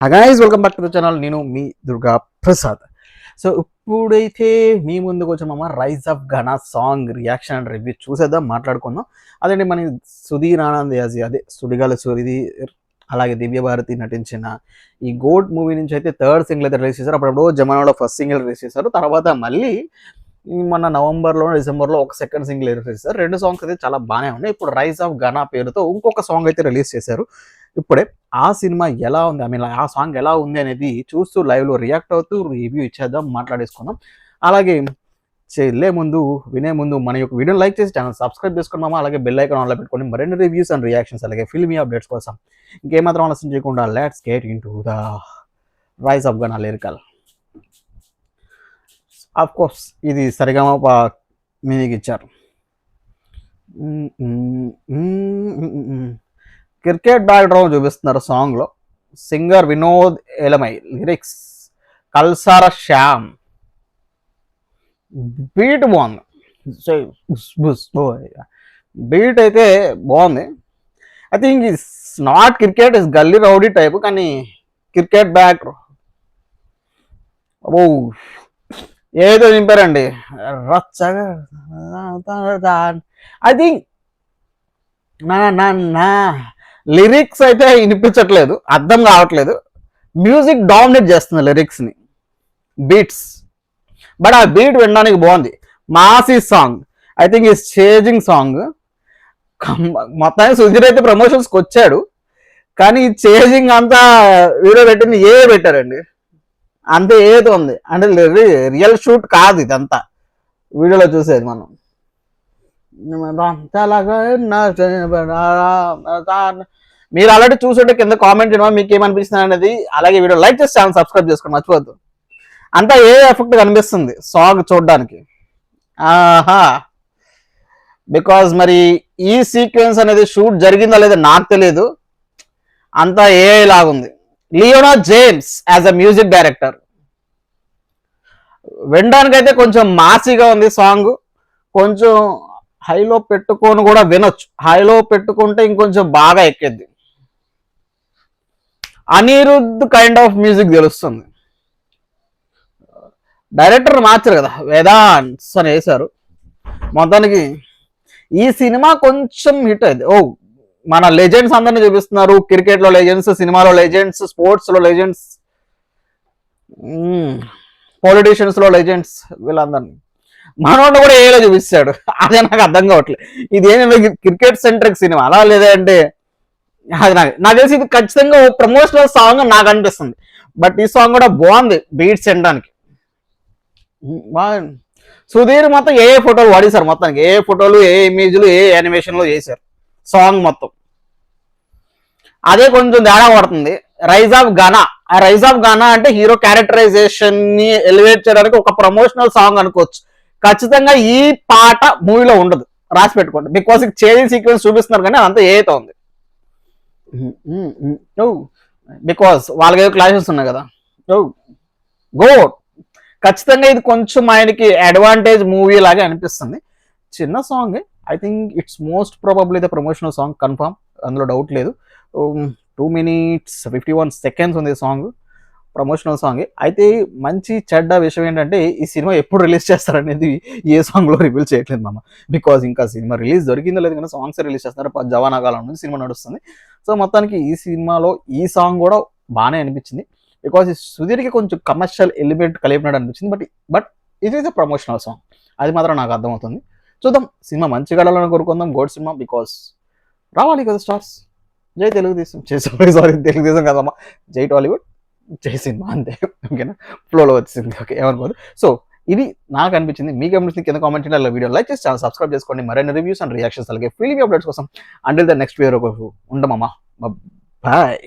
Guys welcome back to the channel. నేను మీ Durga Prasad. So ఇప్పుడైతే మీ ముందుకు వచ్చామమ్మ rise of Ghana song reaction and review చూసేద్దాం, మాట్లాడుకుందాం. అదండి మన సుధీర్ ఆనంద్ యాజీ, అదే సుడిగాలి సుధీర్, అలాగే దివ్య భారతి నటించిన ఈ గోట్ మూవీ నుంచి అయితే థర్డ్ సింగిల్ అయితే రిలీజ్ చేశారు. అప్పుడప్పుడు జమానాలో ఫస్ట్ సింగిల్ రిలీజ్ చేశారు. తర్వాత మళ్ళీ మన నవంబర్లో డిసెంబర్లో ఒక సెకండ్ సింగిల్ రిలీజ్ చేశారు. రెండు సాంగ్స్ అయితే చాలా బాగానే ఉన్నాయి. ఇప్పుడు రైజ్ ఆఫ్ ఘనా పేరుతో ఇంకొక సాంగ్ అయితే రిలీజ్ చేశారు. ఇప్పుడే ఆ సినిమా ఎలా ఉంది, ఐ మీన్ ఆ సాంగ్ ఎలా ఉంది అనేది చూస్తూ లైవ్లో రియాక్ట్ అవుతూ రివ్యూ ఇచ్చేద్దాం, మాట్లాడేసుకుందాం. అలాగే వినే ముందు మన యొక్క వీడియోని లైక్ చేసి ఛానల్ సబ్స్క్రైబ్ చేసుకున్నామా, అలాగే బెల్ ఐకాన్ ఆన్లో పెట్టుకొని మరిన్ని రివ్యూస్ అండ్ రియాక్షన్స్ అలాగే ఫిల్మీ అప్డేట్స్ కోసం ఇంకేమాత్రం ఆలస్యం చేయకుండా let's get into the rise of Ghana lyrical. Of course ఇది సరిగమప మీదికి ఇచ్చారు. క్రికెట్ బ్యాక్గ్రౌండ్ చూపిస్తున్నారు సాంగ్లో. సింగర్ వినోద్ ఎలమై, లిరిక్స్ కల్సార శ్యామ్. బీట్ బాగుంది, బీట్ అయితే బాగుంది. I think is not cricket, is gully rowdy type, కానీ క్రికెట్ బ్యాక్ ఓ ఏదో నింపారండి రచ్చగా. ఐ థింక్ నా లిరిక్స్ అయితే వినిపించట్లేదు, అర్థం కావట్లేదు. మ్యూజిక్ డామినేట్ చేస్తుంది లిరిక్స్ని, బీట్స్. బట్ ఆ బీట్ వినడానికి బాగుంది. మాసీ సాంగ్, ఐ థింక్ ఈ చేజింగ్ సాంగ్. మొత్తానికి సుధీర్ అయితే ప్రమోషన్స్కి వచ్చాడు, కానీ ఈ చేజింగ్ అంతా వీడియో పెట్టింది పెట్టారండి, అంతే ఏదో ఉంది. అంటే రియల్ షూట్ కాదు ఇదంతా, వీడియోలో చూసేది మనం. మీరు ఆల్రెడీ చూసుంటే కింద కామెంట్ చేయడం మీకు ఏమనిపిస్తుంది అనేది, అలాగే వీడియో లైక్ చేసి ఛానల్ సబ్స్క్రైబ్ చేసుకోండి మర్చిపోద్దు. అంతా ఎఫెక్ట్ కనిపిస్తుంది సాంగ్ చూడడానికి. ఆహా, బికాజ్ మరి ఈ సీక్వెన్స్ అనేది షూట్ జరిగిందా లేదా నాకు తెలియదు, అంతా లాగుంది. Leon James as a music director. వినడానికైతే కొంచెం మాసీగా ఉంది సాంగ్, కొంచెం హైలో పెట్టుకొని కూడా వినొచ్చు. హైలో పెట్టుకుంటే ఇంకొంచెం బాగా ఎక్కేద్ది. అనిరుద్ధ్ కైండ్ ఆఫ్ మ్యూజిక్ తెలుస్తుంది. డైరెక్టర్ మార్చారు కదా, వేదాంత్స్ అని వేశారు. మొత్తానికి ఈ సినిమా కొంచెం హిట్ అయింది. మన లెజెండ్స్ అందరినీ చూపిస్తున్నారు. క్రికెట్లో లెజెండ్స్, సినిమాలో లెజెండ్స్, స్పోర్ట్స్లో లెజెండ్స్, పొలిటీషియన్స్లో లెజెండ్స్, వీళ్ళందరినీ మనోడు కూడా ఏలో చూపిస్తాడు. అదే నాకు అర్థం కావట్లేదు. ఇది ఏమి క్రికెట్ సెంట్రిక్ సినిమా అలా లేదంటే అది నాకు తెలిసి ఇది ఖచ్చితంగా ప్రమోషనల్ సాంగ్ నాకు అనిపిస్తుంది. బట్ ఈ సాంగ్ కూడా బాగుంది బీట్స్ వినడానికి. సుధీర్ మొత్తం ఏ ఫోటోలు వాడేశారు, మొత్తానికి ఏ ఫోటోలు, ఏ ఇమేజ్లు, ఏ యానిమేషన్లో చేశారు సాంగ్ మొత్తం. అదే కొంచెం తేడా పడుతుంది. రైజ్ ఆఫ్ ఘనా, ఆ రైజ్ ఆఫ్ ఘనా అంటే హీరో క్యారెక్టరైజేషన్ ని ఎలివేట్ చేయడానికి ఒక ప్రమోషనల్ సాంగ్ అనుకోవచ్చు. ఖచ్చితంగా ఈ పాట మూవీలో ఉండదు, రాసి పెట్టుకోండి. బికాస్ చేంజింగ్ సీక్వెన్స్ చూపిస్తున్నారు కానీ అదంతా ఏతో ఉంది. బికాస్ వాళ్ళకి ఏదో క్లాషెస్ ఉన్నాయి కదా. గో, ఖచ్చితంగా ఇది కొంచెం ఆయనకి అడ్వాంటేజ్ మూవీ లాగే అనిపిస్తుంది. చిన్న song, I think it's most probably the promotional song confirm, అందులో డౌట్ లేదు. 2 minutes 51 seconds ఉంది సాంగ్, ప్రమోషనల్ సాంగ్. అయితే మంచి చెడ్డ విషయం ఏంటంటే ఈ సినిమా ఎప్పుడు రిలీజ్ చేస్తారనేది ఏ సాంగ్లో రివీల్ చేయట్లేదు మామ. బికాజ్ ఇంకా సినిమా రిలీజ్ దొరికిందో లేదు కానీ సాంగ్స్ రిలీజ్ చేస్తున్నారు. జవానా కాలం నుంచి సినిమా నడుస్తుంది. సో మొత్తానికి ఈ సినిమాలో ఈ సాంగ్ కూడా బాగానే అనిపించింది. బికాజ్ ఈ సుధీర్కి కొంచెం కమర్షియల్ ఎలిమెంట్ కలిపినట్టు అనిపించింది. బట్ ఇది ఈజ్ అ ప్రమోషనల్ సాంగ్, అది మాత్రం నాకు అర్థమవుతుంది. చూద్దాం, సినిమా మంచిగా ఆడాలని కోరుకుందాం. గోడ్ సినిమా, బికాస్ రావాలి కదా స్టార్స్. జై తెలుగుదేశం, సారీ తెలుగుదేశం కదమ్మా, జై టాలీవుడ్, జై సినిమా, అంతే. ఓకేనా, ఫ్లోలో వచ్చింది. ఓకే, ఏమనుకోదు. సో ఇది నాకు అనిపించింది. మీకు అనిపించింది కింద కామెంట్ చేయండి. వీడియో లైక్ చేసి ఛానల్ సబ్స్క్రైబ్ చేసుకోండి. మరిన్ని రివ్యూస్ అండ్ రియాక్షన్స్ అలాగే ఫిల్మీ అప్డేట్స్ కోసం అంటిల్ ద నెక్స్ట్ వీడియో ఉండమమ్మా, బాయ్.